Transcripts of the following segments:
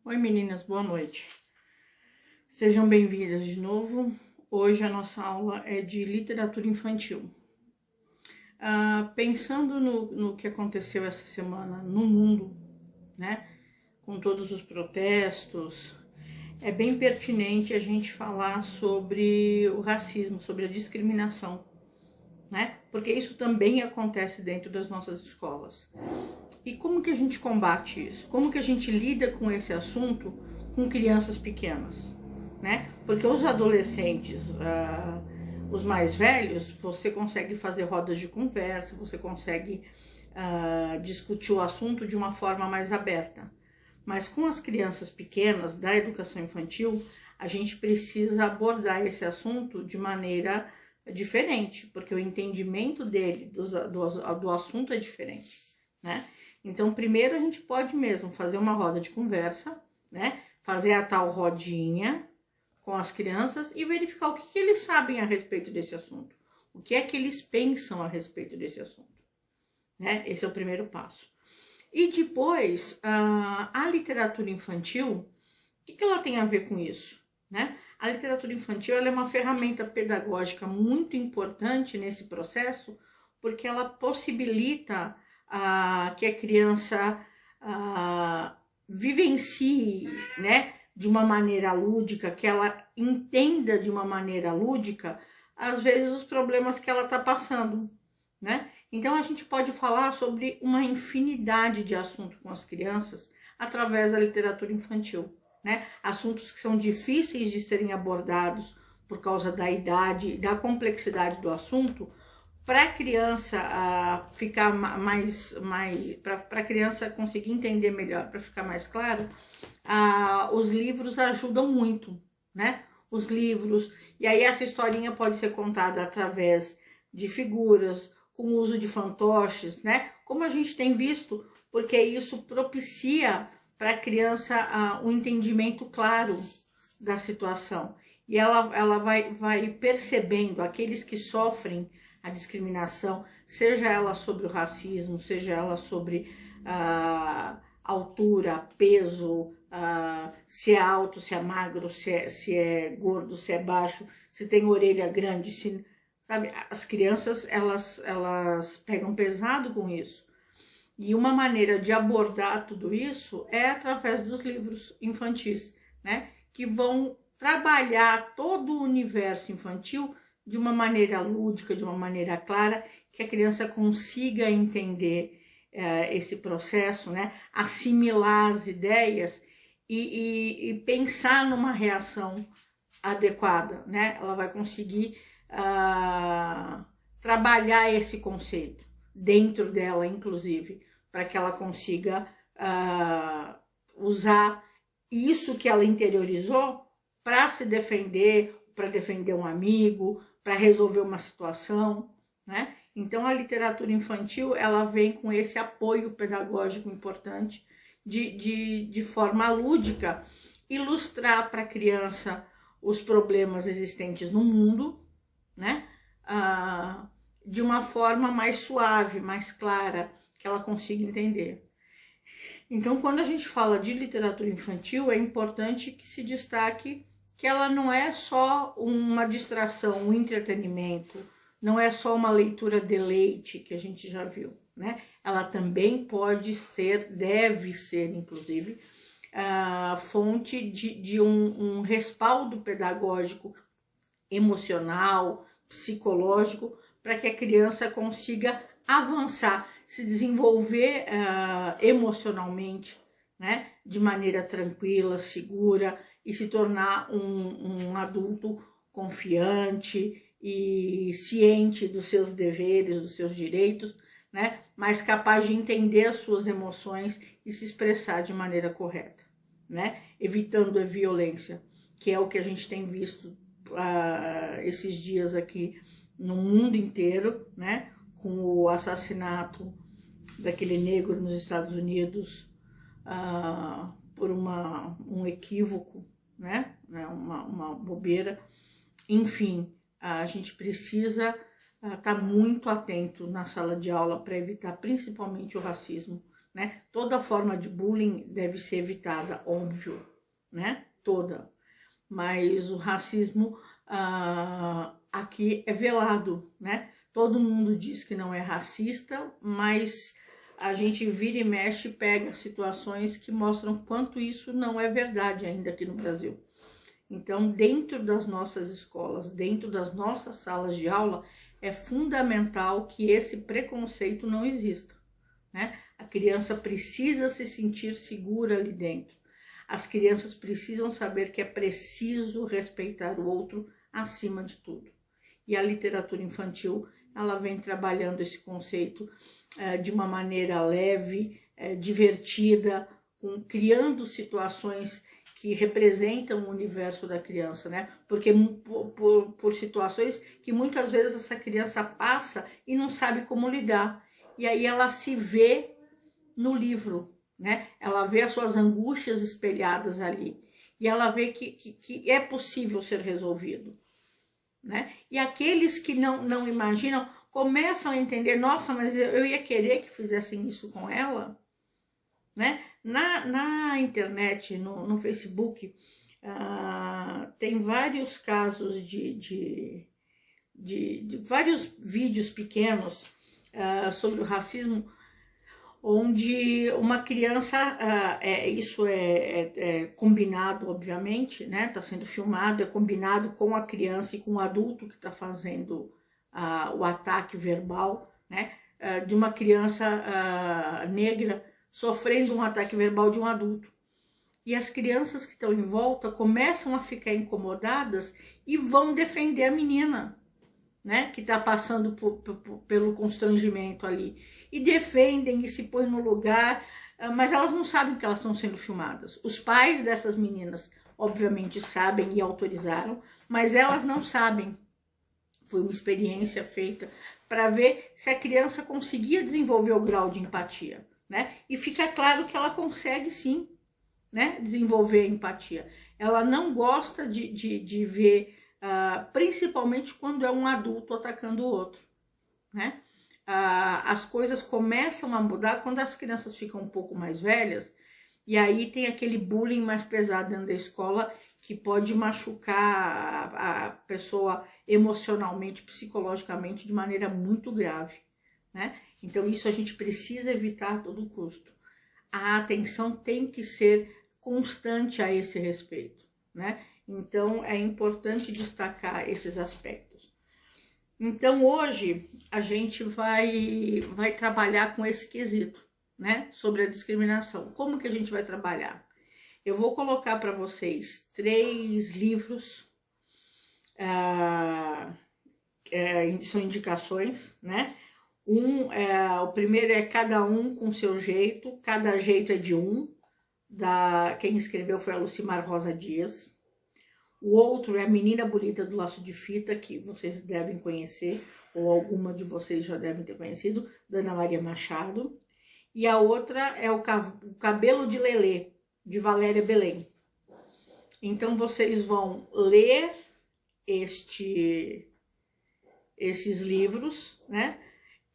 Oi meninas, boa noite. Sejam bem-vindas de novo. Hoje a nossa aula é de literatura infantil. Pensando no que aconteceu essa semana no mundo, né, com todos os protestos, é bem pertinente a gente falar sobre o racismo, sobre a discriminação, né, porque isso também acontece dentro das nossas escolas. E como que a gente combate isso? Como que a gente lida com esse assunto com crianças pequenas, né? Porque os adolescentes, os mais velhos, você consegue fazer rodas de conversa, você consegue discutir o assunto de uma forma mais aberta. Mas com as crianças pequenas da educação infantil, a gente precisa abordar esse assunto de maneira diferente, porque o entendimento dele do assunto é diferente, né? Então, primeiro a gente pode mesmo fazer uma roda de conversa, né? Fazer a tal rodinha com as crianças e verificar o que eles sabem a respeito desse assunto. O que é que eles pensam a respeito desse assunto, né? Esse é o primeiro passo. E depois, a literatura infantil, o que ela tem a ver com isso, né? A literatura infantil ela é uma ferramenta pedagógica muito importante nesse processo, porque ela possibilita que a criança vivencie, né, de uma maneira lúdica, que ela entenda de uma maneira lúdica, às vezes, os problemas que ela está passando, né? Então, a gente pode falar sobre uma infinidade de assuntos com as crianças através da literatura infantil, né? Assuntos que são difíceis de serem abordados por causa da idade e da complexidade do assunto, para a criança ficar para a criança conseguir entender melhor, para ficar mais claro, os livros ajudam muito, né? Os livros, e aí essa historinha pode ser contada através de figuras, com o uso de fantoches, né? Como a gente tem visto, porque isso propicia para a criança um entendimento claro da situação. E ela vai percebendo aqueles que sofrem a discriminação, seja ela sobre o racismo, seja ela sobre altura, peso, se é alto, se é magro, se é gordo, se é baixo, se tem orelha grande, sabe? As crianças, elas pegam pesado com isso. E uma maneira de abordar tudo isso é através dos livros infantis, né? Que vão trabalhar todo o universo infantil de uma maneira lúdica, de uma maneira clara, que a criança consiga entender esse processo, né? Assimilar as ideias e pensar numa reação adequada, né? Ela vai conseguir trabalhar esse conceito dentro dela, inclusive, para que ela consiga usar isso que ela interiorizou para se defender, para defender um amigo, para resolver uma situação, né? Então, a literatura infantil, ela vem com esse apoio pedagógico importante de forma lúdica, ilustrar para a criança os problemas existentes no mundo, né? De uma forma mais suave, mais clara, que ela consiga entender. Então, quando a gente fala de literatura infantil, é importante que se destaque que ela não é só uma distração, um entretenimento, não é só uma leitura deleite, que a gente já viu, né? Ela também pode ser, deve ser, inclusive, fonte de um respaldo pedagógico, emocional, psicológico, para que a criança consiga avançar, se desenvolver emocionalmente, né? De maneira tranquila, segura, e se tornar um adulto confiante e ciente dos seus deveres, dos seus direitos, né? Mas capaz de entender as suas emoções e se expressar de maneira correta, né? Evitando a violência, que é o que a gente tem visto esses dias aqui no mundo inteiro, né? Com o assassinato daquele negro nos Estados Unidos por um equívoco, né? Uma bobeira. Enfim, a gente precisa estar muito atento na sala de aula para evitar principalmente o racismo né? Toda forma de bullying deve ser evitada, óbvio, né? Toda. Mas o racismo aqui é velado, né? Todo mundo diz que não é racista, mas a gente vira e mexe e pega situações que mostram quanto isso não é verdade ainda aqui no Brasil. Então, dentro das nossas escolas, dentro das nossas salas de aula, é fundamental que esse preconceito não exista, né? A criança precisa se sentir segura ali dentro. As crianças precisam saber que é preciso respeitar o outro acima de tudo. E a literatura infantil, ela vem trabalhando esse conceito de uma maneira leve, divertida, criando situações que representam o universo da criança, né? Porque por situações que muitas vezes essa criança passa e não sabe como lidar. E aí ela se vê no livro, né? Ela vê as suas angústias espelhadas ali. E ela vê que é possível ser resolvido, né? E aqueles que não imaginam começam a entender, nossa, mas eu ia querer que fizessem isso com ela, né? Na internet, no Facebook, tem vários casos de vários vídeos pequenos sobre o racismo, onde uma criança, isso é combinado, obviamente, né? Está sendo filmado, é combinado com a criança e com o adulto que está fazendo o ataque verbal, né? De uma criança negra sofrendo um ataque verbal de um adulto. E as crianças que estão em volta começam a ficar incomodadas e vão defender a menina, né, que está passando pelo constrangimento ali. E defendem e se põem no lugar, mas elas não sabem que elas estão sendo filmadas. Os pais dessas meninas, obviamente, sabem e autorizaram, mas elas não sabem. Foi uma experiência feita para ver se a criança conseguia desenvolver o grau de empatia, né? E fica claro que ela consegue sim, né, desenvolver a empatia. Ela não gosta de ver, principalmente quando é um adulto atacando o outro, né? As coisas começam a mudar quando as crianças ficam um pouco mais velhas, e aí tem aquele bullying mais pesado dentro da escola que pode machucar a pessoa emocionalmente, psicologicamente, de maneira muito grave, né? Então isso a gente precisa evitar a todo custo. A atenção tem que ser constante a esse respeito, né? Então é importante destacar esses aspectos. Então hoje a gente vai trabalhar com esse quesito, né? Sobre a discriminação. Como que a gente vai trabalhar? Eu vou colocar para vocês 3 livros, são indicações, né? O primeiro é Cada Um com Seu Jeito, Cada Jeito é de Um, quem escreveu foi a Lucimar Rosa Dias. O outro é A Menina Bonita do Laço de Fita, que vocês devem conhecer, ou alguma de vocês já devem ter conhecido, da Ana Maria Machado. E a outra é o Cabelo de Lelê, de Valéria Belém. Então vocês vão ler esses livros, né?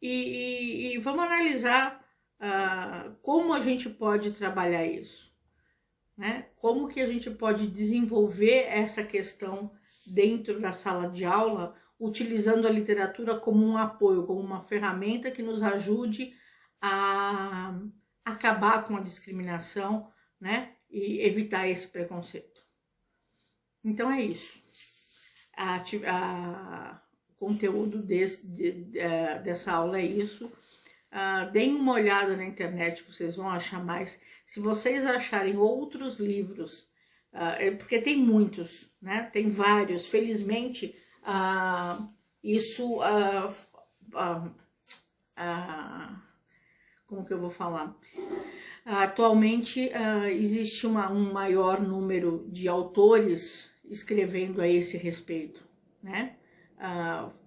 E vamos analisar como a gente pode trabalhar isso, né? Como que a gente pode desenvolver essa questão dentro da sala de aula, utilizando a literatura como um apoio, como uma ferramenta que nos ajude a acabar com a discriminação, né? E evitar esse preconceito. Então é isso. O conteúdo dessa aula é isso. Deem uma olhada na internet, vocês vão achar mais. Se vocês acharem outros livros, porque tem muitos, né? Tem vários. Felizmente, isso... como que eu vou falar? Atualmente existe um maior número de autores escrevendo a esse respeito, né?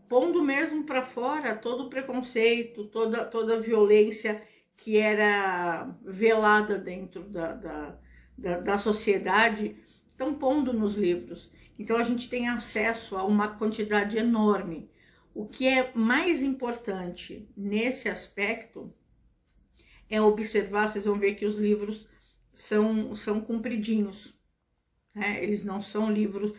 Pondo mesmo para fora todo o preconceito, toda a violência que era velada dentro da sociedade, estão pondo nos livros. Então a gente tem acesso a uma quantidade enorme. O que é mais importante nesse aspecto é observar, vocês vão ver que os livros são compridinhos, né? Eles não são livros,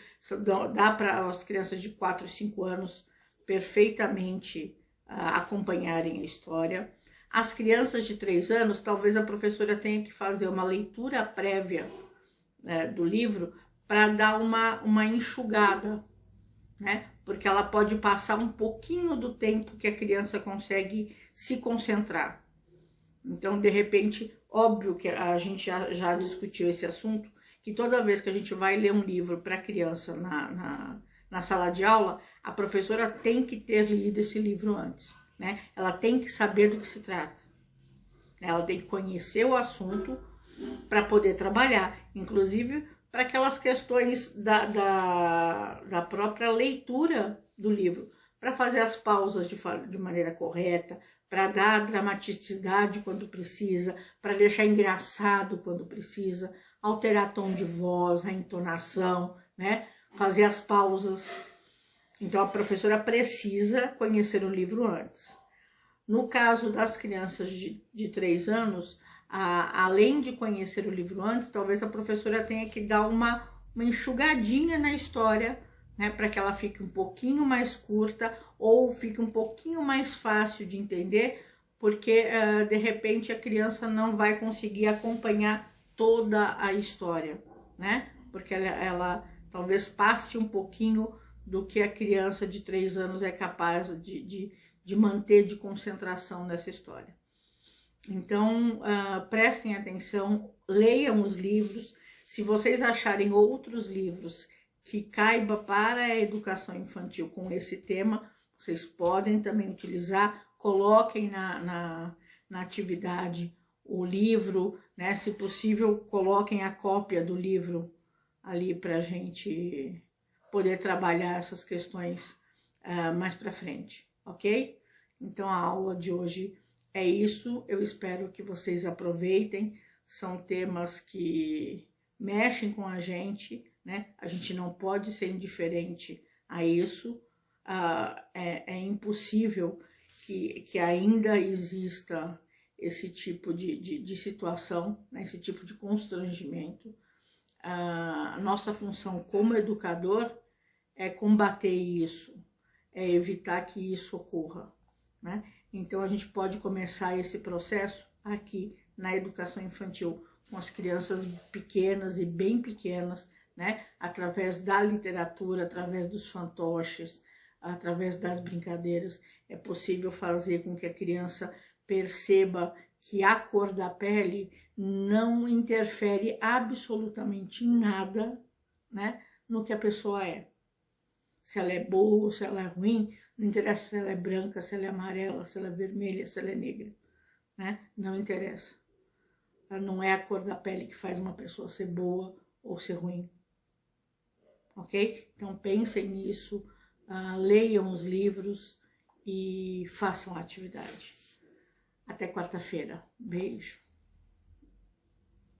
dá para as crianças de 4 e 5 anos perfeitamente acompanharem a história. As crianças de 3 anos, talvez a professora tenha que fazer uma leitura prévia, né, do livro para dar uma enxugada, né? Porque ela pode passar um pouquinho do tempo que a criança consegue se concentrar. Então, de repente, óbvio que a gente já discutiu esse assunto, que toda vez que a gente vai ler um livro para criança na sala de aula, a professora tem que ter lido esse livro antes, né? Ela tem que saber do que se trata. Ela tem que conhecer o assunto para poder trabalhar, inclusive para aquelas questões da própria leitura do livro, para fazer as pausas de maneira correta, para dar dramaticidade quando precisa, para deixar engraçado quando precisa, alterar tom de voz, a entonação, né? Fazer as pausas. Então a professora precisa conhecer o livro antes. No caso das crianças de 3 anos, além de conhecer o livro antes, talvez a professora tenha que dar uma enxugadinha na história, né, para que ela fique um pouquinho mais curta ou fique um pouquinho mais fácil de entender, porque de repente a criança não vai conseguir acompanhar toda a história, né? Porque ela talvez passe um pouquinho do que a criança de 3 anos é capaz de manter de concentração nessa história. Então, prestem atenção, leiam os livros. Se vocês acharem outros livros que caiba para a educação infantil com esse tema, vocês podem também utilizar, coloquem na atividade o livro, né? Se possível, coloquem a cópia do livro ali para a gente poder trabalhar essas questões mais para frente, ok? Então a aula de hoje é isso, eu espero que vocês aproveitem, são temas que mexem com a gente, né? A gente não pode ser indiferente a isso, é impossível que ainda exista esse tipo de situação, né? Esse tipo de constrangimento. A nossa função como educador é combater isso, é evitar que isso ocorra, né? Então a gente pode começar esse processo aqui na educação infantil, com as crianças pequenas e bem pequenas, né? Através da literatura, através dos fantoches, através das brincadeiras, é possível fazer com que a criança perceba que a cor da pele não interfere absolutamente em nada, né, no que a pessoa é. Se ela é boa ou se ela é ruim, não interessa se ela é branca, se ela é amarela, se ela é vermelha, se ela é negra, né? Não interessa. Não é a cor da pele que faz uma pessoa ser boa ou ser ruim. Ok? Então pensem nisso, leiam os livros e façam a atividade. Até quarta-feira. Beijo.